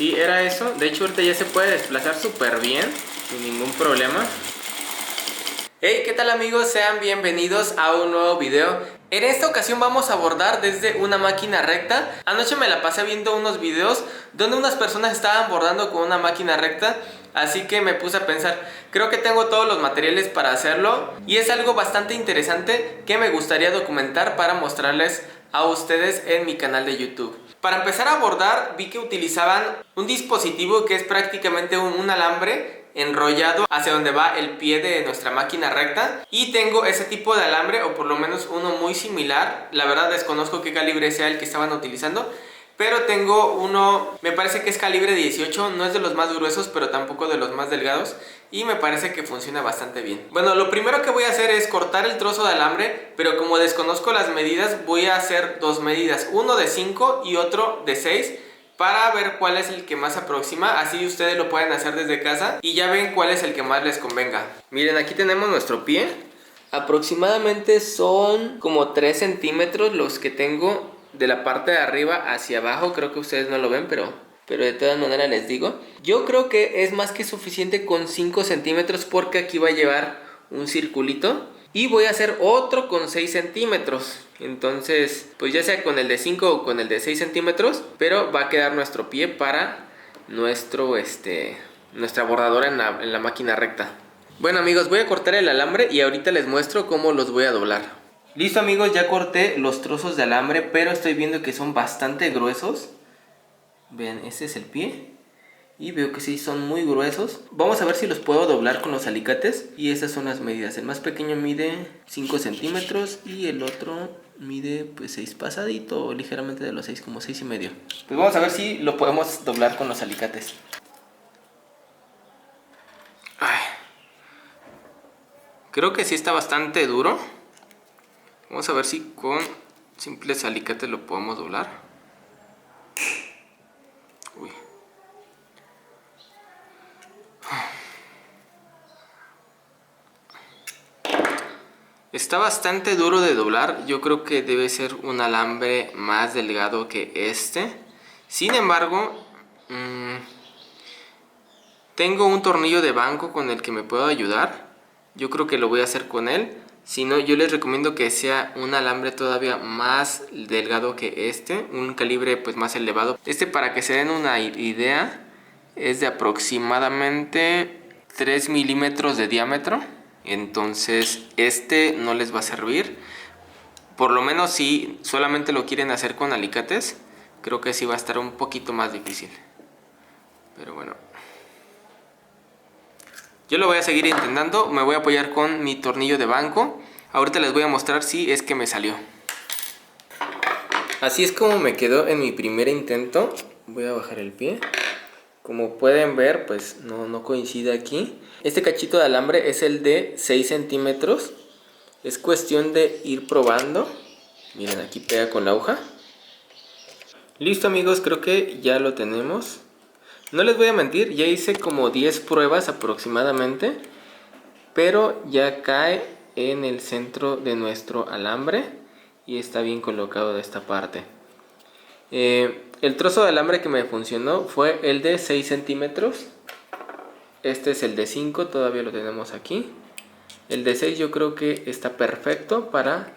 Sí, era eso. De hecho, ahorita ya se puede desplazar súper bien, sin ningún problema. Hey, ¿qué tal amigos? Sean bienvenidos a un nuevo video. En esta ocasión vamos a abordar desde una máquina recta. Anoche me la pasé viendo unos videos donde unas personas estaban bordando con una máquina recta. Así que me puse a pensar, creo que tengo todos los materiales para hacerlo. Y es algo bastante interesante que me gustaría documentar para mostrarles a ustedes en mi canal de YouTube. Para empezar a bordar vi que utilizaban un dispositivo que es prácticamente un alambre enrollado hacia donde va el pie de nuestra máquina recta, y tengo ese tipo de alambre, o por lo menos uno muy similar. La verdad desconozco qué calibre sea el que estaban utilizando, pero tengo uno, me parece que es calibre 18, no es de los más gruesos pero tampoco de los más delgados, y me parece que funciona bastante bien. Bueno, lo primero que voy a hacer es cortar el trozo de alambre, pero como desconozco las medidas voy a hacer dos medidas, uno de 5 y otro de 6, para ver cuál es el que más aproxima. Así ustedes lo pueden hacer desde casa y ya ven cuál es el que más les convenga. Miren, aquí tenemos nuestro pie. Aproximadamente son como 3 centímetros los que tengo de la parte de arriba hacia abajo. Creo que ustedes no lo ven, pero de todas maneras les digo. Yo creo que es más que suficiente con 5 centímetros, porque aquí va a llevar un circulito. Y voy a hacer otro con 6 centímetros. Entonces, pues ya sea con el de 5 o con el de 6 centímetros, pero va a quedar nuestro pie para nuestra bordadora en la máquina recta. Bueno amigos, voy a cortar el alambre y ahorita les muestro cómo los voy a doblar. Listo amigos, ya corté los trozos de alambre, pero estoy viendo que son bastante gruesos. Vean, ese es el pie. Y veo que sí son muy gruesos. Vamos a ver si los puedo doblar con los alicates. Y esas son las medidas. El más pequeño mide 5 centímetros y el otro mide pues 6 pasadito, o ligeramente de los 6, como 6 y medio. Pues vamos a ver si lo podemos doblar con los alicates. Ay. Creo que sí está bastante duro. Vamos a ver si con simples alicates lo podemos doblar. Uy. Está bastante duro de doblar. Yo creo que debe ser un alambre más delgado que este. Sin embargo, tengo un tornillo de banco con el que me puedo ayudar. Yo creo que lo voy a hacer con él. Si no, yo les recomiendo que sea un alambre todavía más delgado que este, un calibre pues más elevado. Para que se den una idea, es de aproximadamente 3 milímetros de diámetro. Entonces no les va a servir. Por lo menos si solamente lo quieren hacer con alicates, creo que sí va a estar un poquito más difícil. Pero bueno, yo lo voy a seguir intentando. Me voy a apoyar con mi tornillo de banco. Ahorita les voy a mostrar si es que me salió. Así es como me quedó en mi primer intento. Voy a bajar el pie. Como pueden ver, pues no coincide aquí. Este cachito de alambre es el de 6 centímetros. Es cuestión de ir probando. Miren, aquí pega con la aguja. Listo amigos, creo que ya lo tenemos. No les voy a mentir, ya hice como 10 pruebas aproximadamente, pero ya cae en el centro de nuestro alambre y está bien colocado de esta parte. El trozo de alambre que me funcionó fue el de 6 centímetros. Este es el de 5, todavía lo tenemos aquí. El de 6 yo creo que está perfecto para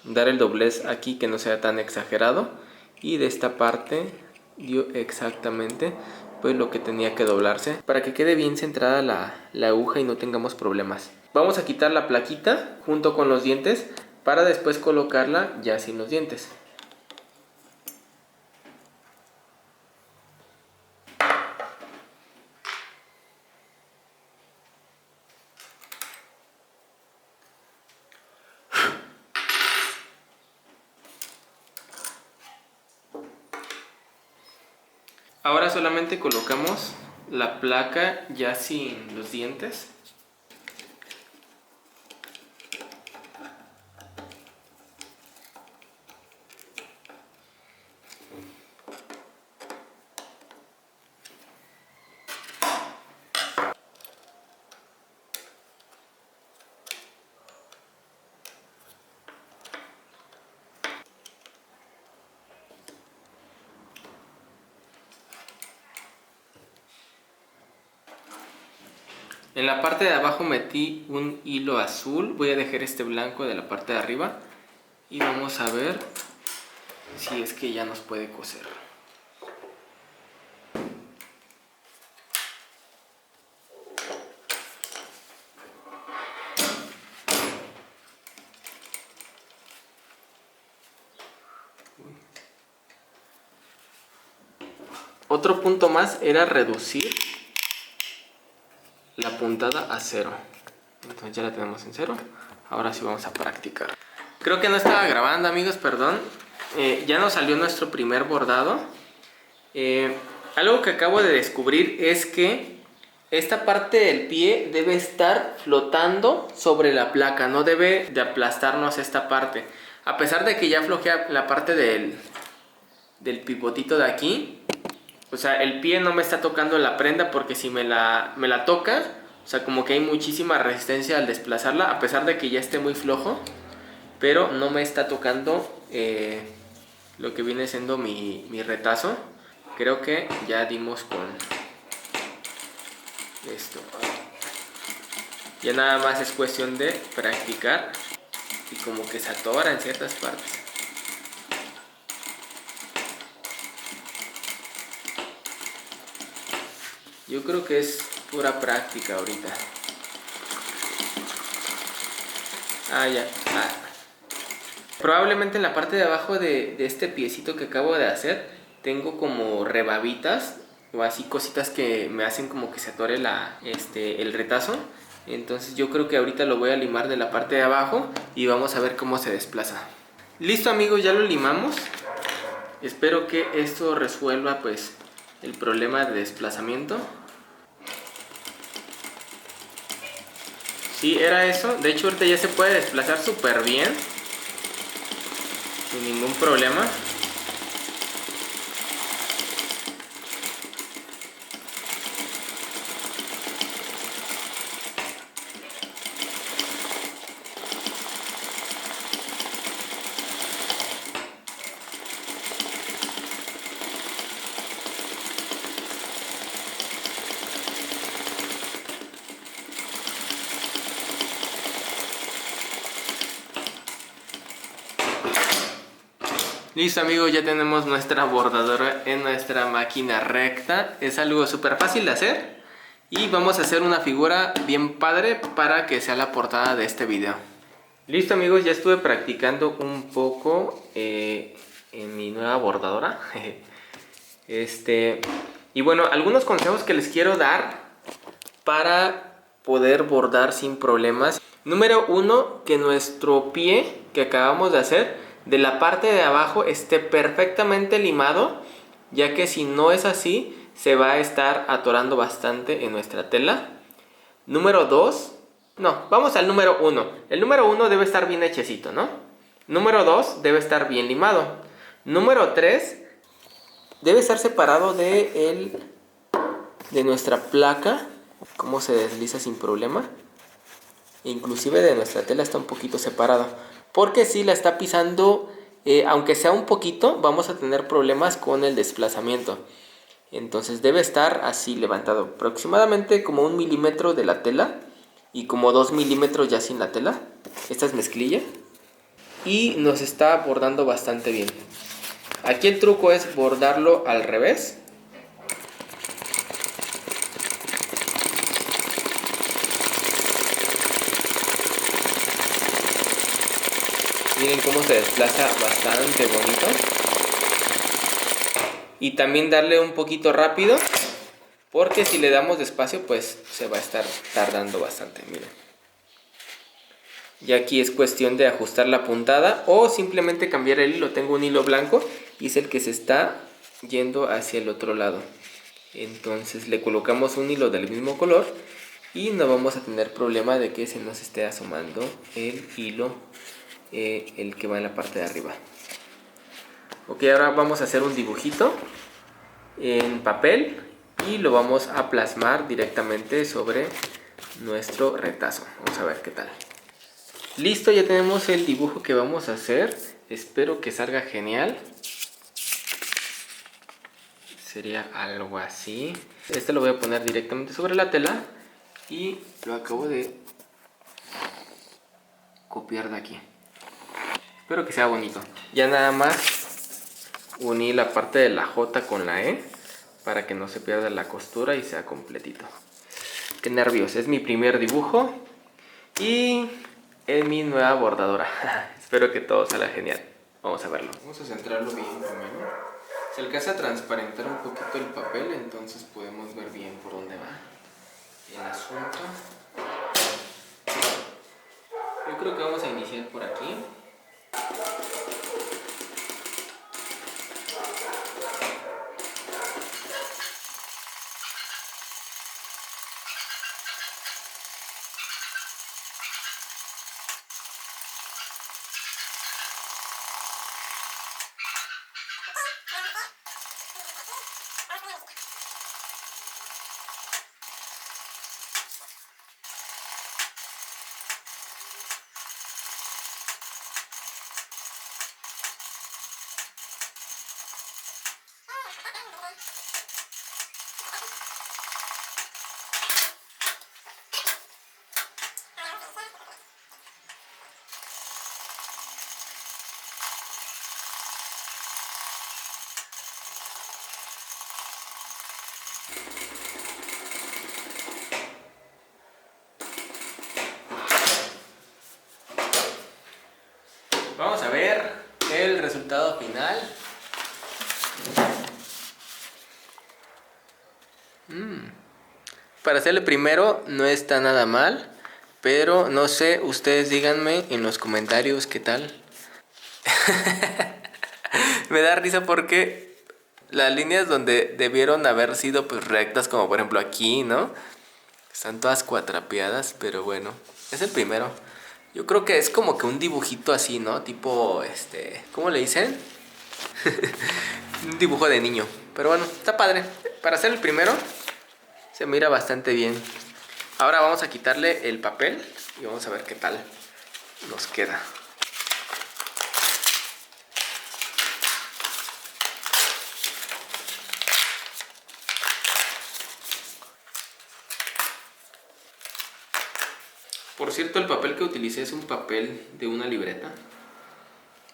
dar el doblez aquí, que no sea tan exagerado. Y de esta parte dio exactamente pues lo que tenía que doblarse para que quede bien centrada la aguja y no tengamos problemas. Vamos a quitar la plaquita junto con los dientes para después colocarla ya sin los dientes. Ahora solamente colocamos la placa ya sin los dientes. En la parte de abajo metí un hilo azul. Voy a dejar este blanco de la parte de arriba. Y vamos a ver si es que ya nos puede coser. Otro punto más era reducir la puntada a 0. Entonces ya la tenemos en 0. Ahora sí vamos a practicar. Creo que no estaba grabando, amigos, perdón. Ya nos salió nuestro primer bordado. Algo que acabo de descubrir es que esta parte del pie debe estar flotando sobre la placa. No debe de aplastarnos esta parte. A pesar de que ya flojea la parte del pivotito de aquí. O sea, el pie no me está tocando la prenda, porque si me la toca, o sea, como que hay muchísima resistencia al desplazarla, a pesar de que ya esté muy flojo, pero no me está tocando lo que viene siendo mi retazo. Creo que ya dimos con esto. Ya nada más es cuestión de practicar y como que se atora en ciertas partes. Yo creo que es pura práctica ahorita. Ya. Probablemente en la parte de abajo de este piecito que acabo de hacer tengo como rebabitas o así cositas que me hacen como que se atore el retazo. Entonces yo creo que ahorita lo voy a limar de la parte de abajo y vamos a ver cómo se desplaza. Listo, amigos, ya lo limamos. Espero que esto resuelva pues el problema de desplazamiento. Sí, era eso. De hecho, ahorita ya se puede desplazar súper bien, sin ningún problema. Listo, amigos, ya tenemos nuestra bordadora en nuestra máquina recta. Es algo súper fácil de hacer y vamos a hacer una figura bien padre para que sea la portada de este video. Listo, amigos, ya estuve practicando un poco en mi nueva bordadora. Y bueno, algunos consejos que les quiero dar para poder bordar sin problemas. Número 1, que nuestro pie que acabamos de hacer de la parte de abajo esté perfectamente limado, ya que si no es así se va a estar atorando bastante en nuestra tela. Número 2, no, vamos al número 1. El número 1 debe estar bien hechecito, ¿no? Número 2, debe estar bien limado. Número 3, debe estar separado de nuestra placa, como se desliza sin problema. Inclusive de nuestra tela está un poquito separado, porque si la está pisando, aunque sea un poquito, vamos a tener problemas con el desplazamiento. Entonces debe estar así levantado, aproximadamente como 1 milímetro de la tela y como 2 milímetros ya sin la tela. Esta es mezclilla y nos está bordando bastante bien. Aquí el truco es bordarlo al revés. Miren cómo se desplaza bastante bonito. Y también darle un poquito rápido, porque si le damos despacio pues se va a estar tardando bastante. Miren. Y aquí es cuestión de ajustar la puntada o simplemente cambiar el hilo. Tengo un hilo blanco y es el que se está yendo hacia el otro lado. Entonces le colocamos un hilo del mismo color y no vamos a tener problema de que se nos esté asomando el hilo, el que va en la parte de arriba. Ok, ahora vamos a hacer un dibujito en papel y lo vamos a plasmar directamente sobre nuestro retazo. Vamos a ver qué tal. Listo, ya tenemos el dibujo que vamos a hacer. Espero que salga genial. Sería algo así. Este lo voy a poner directamente sobre la tela y lo acabo de copiar de aquí. Espero que sea bonito. Ya nada más uní la parte de la J con la E para que no se pierda la costura y sea completito. Qué nervios, es mi primer dibujo y es mi nueva bordadora. Espero que todo salga genial. Vamos a verlo. Vamos a centrarlo bien primero. Se alcanza a transparentar un poquito el papel, entonces podemos ver bien por dónde va el asunto. Yo creo que vamos a iniciar por aquí. Vamos a ver el resultado final. Para ser el primero no está nada mal, pero no sé, ustedes díganme en los comentarios qué tal. Me da risa porque las líneas donde debieron haber sido pues rectas, como por ejemplo aquí, ¿no? Están todas cuatrapeadas, pero bueno, es el primero. Yo creo que es como que un dibujito así, ¿no? Tipo, ¿cómo le dicen? Un dibujo de niño. Pero bueno, está padre. Para ser el primero, se mira bastante bien. Ahora vamos a quitarle el papel y vamos a ver qué tal nos queda. Por cierto, el papel que utilicé es un papel de una libreta.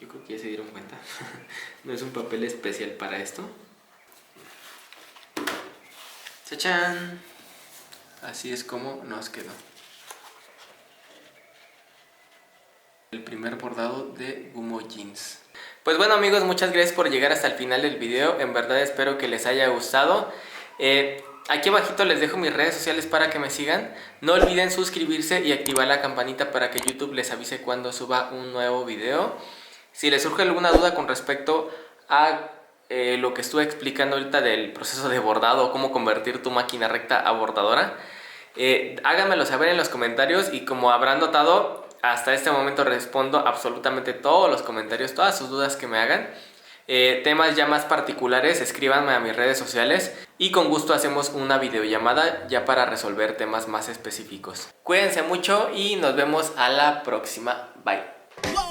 Yo creo que ya se dieron cuenta. No es un papel especial para esto. ¡Chachán! Así es como nos quedó. El primer bordado de Gumo Jeans. Pues bueno amigos, muchas gracias por llegar hasta el final del video. En verdad espero que les haya gustado. Aquí abajito les dejo mis redes sociales para que me sigan. No olviden suscribirse y activar la campanita para que YouTube les avise cuando suba un nuevo video. Si les surge alguna duda con respecto a lo que estuve explicando ahorita del proceso de bordado o cómo convertir tu máquina recta a bordadora, háganmelo saber en los comentarios y como habrán notado, hasta este momento respondo absolutamente todos los comentarios, todas sus dudas que me hagan. Temas ya más particulares, escríbanme a mis redes sociales y con gusto hacemos una videollamada ya para resolver temas más específicos. Cuídense mucho y nos vemos a la próxima. Bye.